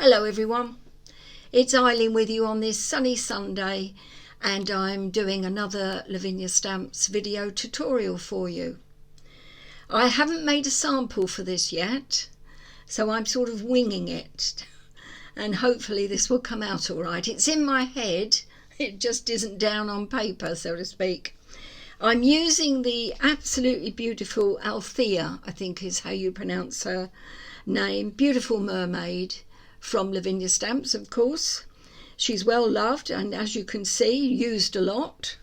Hello everyone, it's Eileen with you on this sunny Sunday, and I'm doing another Lavinia stamps video tutorial for you. I haven't made a sample for this yet, so I'm sort of winging it, and hopefully this will come out all right. It's in my head, it just isn't down on paper, so to speak. I'm using the absolutely beautiful Althea, I think is how you pronounce her name, beautiful Mermaid, from Lavinia Stamps, of course. She's well loved and, as you can see, used a lot.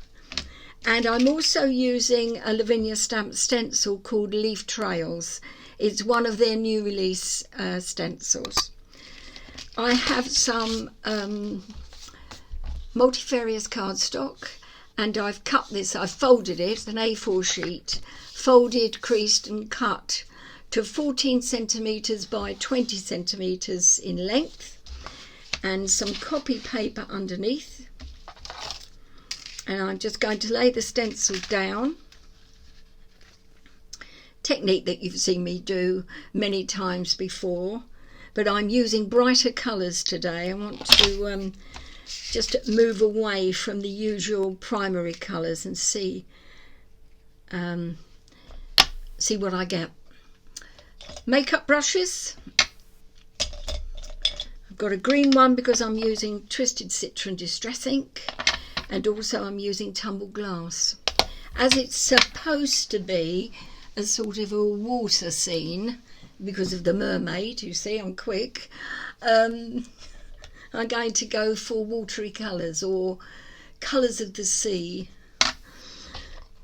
And I'm also using a Lavinia Stamp stencil called Leaf Trails. It's one of their new release stencils. I have some multifarious cardstock, and I've cut this, I've folded it, an A4 sheet, folded, creased and cut to 14 centimetres by 20 centimetres in length, and some copy paper underneath. And I'm just going to lay the stencil down. Technique that you've seen me do many times before, but I'm using brighter colours today. I want to just move away from the usual primary colours and see what I get. Makeup brushes. I've got a green one because I'm using Twisted Citron Distress ink, and also I'm using tumbled glass. As it's supposed to be a sort of a water scene because of the mermaid, you see I'm quick, I'm going to go for watery colours or colours of the sea.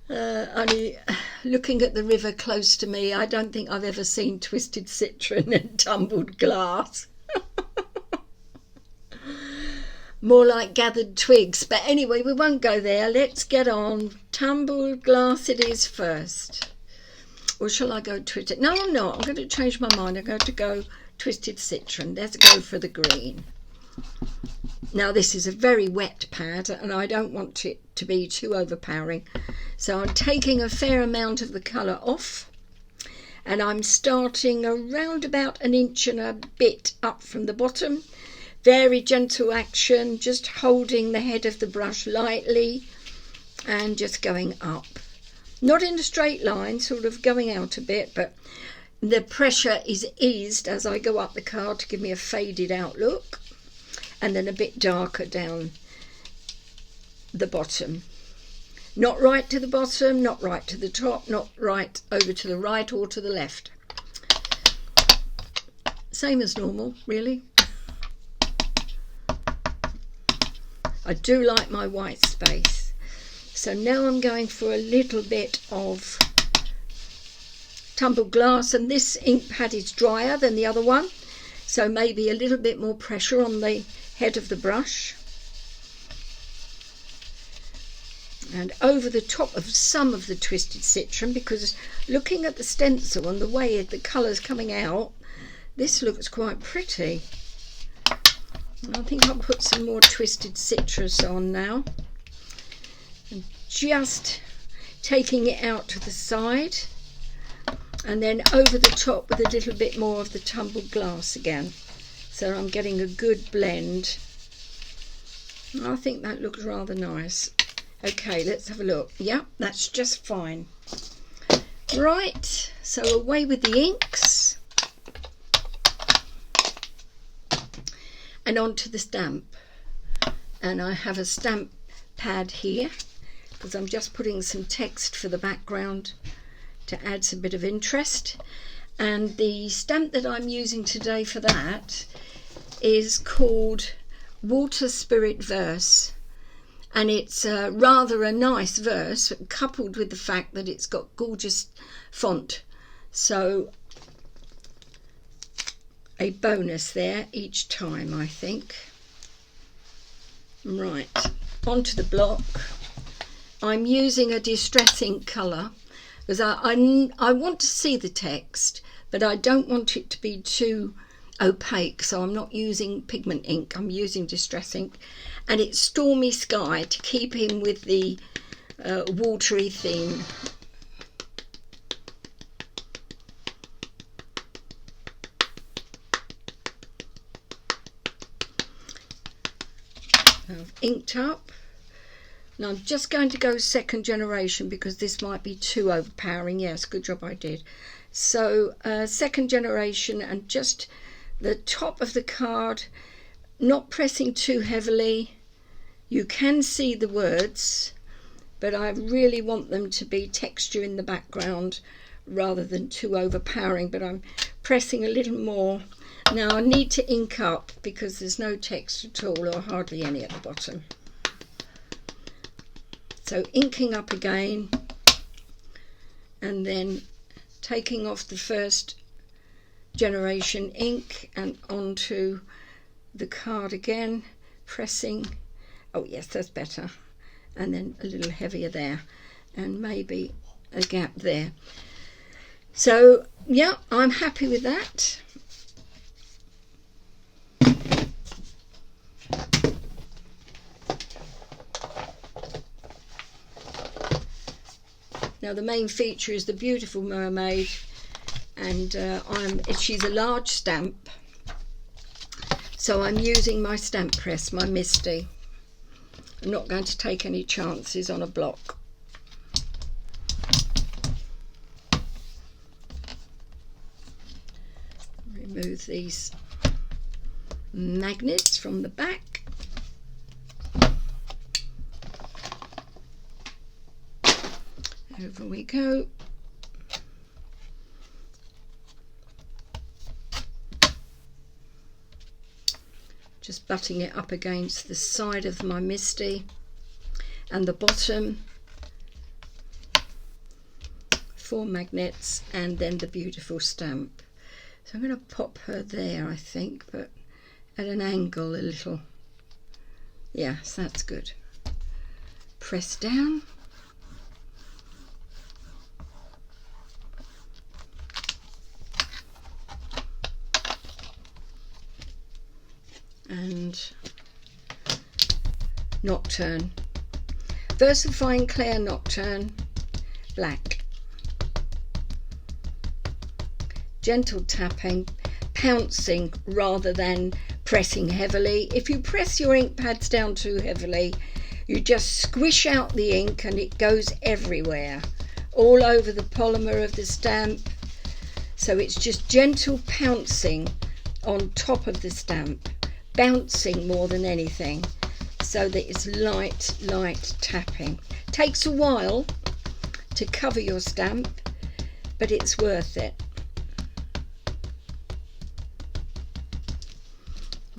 Only looking at the river close to me, I don't think I've ever seen Twisted Citron and tumbled glass. More like gathered twigs. But anyway, we won't go there. Let's get on. Tumbled glass it is first. Or shall I go Twisted? No, I'm not. I'm going to change my mind. I'm going to go Twisted Citron. Let's go for the green. Now this is a very wet pad and I don't want it to be too overpowering, so I'm taking a fair amount of the colour off, and I'm starting around about an inch and a bit up from the bottom. Very gentle action, just holding the head of the brush lightly and just going up. Not in a straight line, sort of going out a bit, but the pressure is eased as I go up the card to give me a faded out look. And then a bit darker down the bottom. Not right to the bottom, not right to the top, not right over to the right or to the left. Same as normal, really. I do like my white space. So now I'm going for a little bit of tumbled glass, and this ink pad is drier than the other one, so maybe a little bit more pressure on the head of the brush, and over the top of some of the Twisted Citron, because looking at the stencil and the way the colour's coming out, this looks quite pretty. I think I'll put some more Twisted Citrus on now, and just taking it out to the side, and then over the top with a little bit more of the tumbled glass again. So I'm getting a good blend. I think that looks rather nice. Okay, let's have a look. Yeah, that's just fine. Right, so away with the inks. And onto the stamp. And I have a stamp pad here, because I'm just putting some text for the background to add some bit of interest. And the stamp that I'm using today for that is called Water Spirit Verse, and it's rather a nice verse coupled with the fact that it's got gorgeous font, so a bonus there each time, I think. Right, onto the block. I'm using a distress ink colour because I want to see the text, but I don't want it to be too opaque, so I'm not using pigment ink, I'm using distress ink, and it's Stormy Sky to keep in with the watery theme. I've inked up. Now I'm just going to go second generation because this might be too overpowering. Yes, good job I did. So second generation, and just the top of the card, not pressing too heavily. You can see the words, but I really want them to be texture in the background rather than too overpowering, but I'm pressing a little more. Now I need to ink up because there's no text at all, or hardly any at the bottom. So inking up again, and then taking off the first generation ink and onto the card again, pressing, oh yes, that's better, and then a little heavier there, and maybe a gap there. So yeah, I'm happy with that. Now the main feature is the beautiful Mermaid, and she's a large stamp, so I'm using my stamp press, my Misty. I'm not going to take any chances on a block. Remove these magnets from the back. Over we go. Just butting it up against the side of my Misty and the bottom. 4 magnets, and then the beautiful stamp. So I'm going to pop her there, I think, but at an angle a little. Yes, that's good. Press down. And Nocturne, Versifying Clair Nocturne, black. Gentle tapping, pouncing rather than pressing heavily. If you press your ink pads down too heavily, you just squish out the ink and it goes everywhere, all over the polymer of the stamp. So it's just gentle pouncing on top of the stamp, bouncing more than anything, so that it's light tapping. Takes a while to cover your stamp, but it's worth it.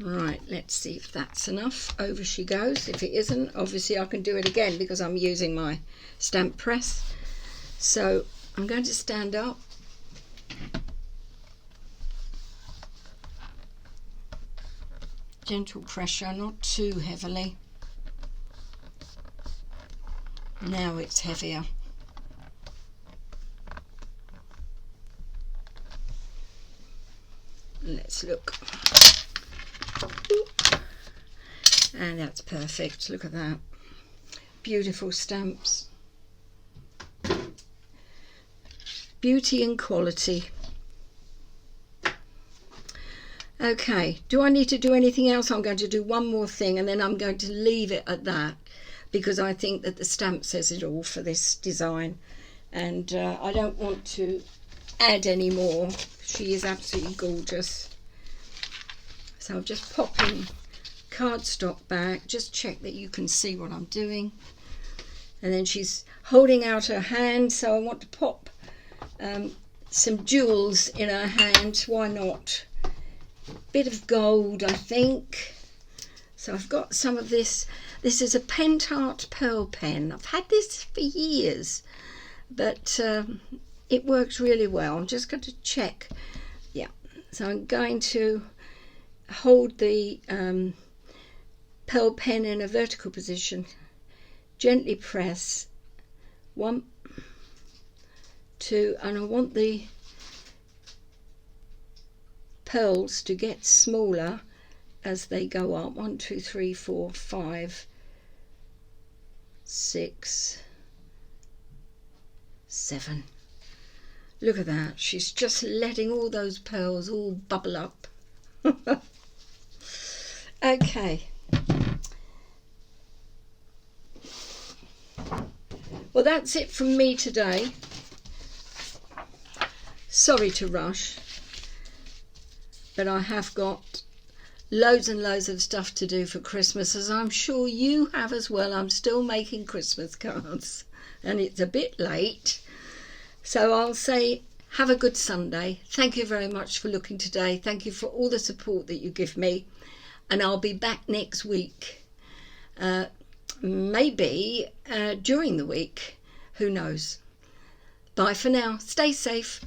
Right, let's see if that's enough. Over she goes. If it isn't, obviously I can do it again because I'm using my stamp press. So I'm going to stand up. Gentle pressure, not too heavily. Now it's heavier. Let's look. And that's perfect. Look at that. Beautiful stamps. Beauty and quality. Okay, do I need to do anything else? I'm going to do one more thing and then I'm going to leave it at that, because I think that the stamp says it all for this design, and I don't want to add any more. She is absolutely gorgeous. So I'm just popping cardstock back, just check that you can see what I'm doing. And then she's holding out her hand, so I want to pop some jewels in her hand. Why not? Bit of gold, I think. So I've got some of this. This is a Pentart pearl pen. I've had this for years, but it works really well. I'm just going to check. Yeah, so I'm going to hold the pearl pen in a vertical position, gently press 1, 2, and I want the pearls to get smaller as they go up. 1, 2, 3, 4, 5, 6, 7. Look at that. She's just letting all those pearls all bubble up. Okay, Well, that's it from me today. Sorry to rush, but I have got loads and loads of stuff to do for Christmas, as I'm sure you have as well. I'm still making Christmas cards and it's a bit late. So I'll say have a good Sunday. Thank you very much for looking today. Thank you for all the support that you give me. And I'll be back next week. Maybe during the week. Who knows? Bye for now. Stay safe.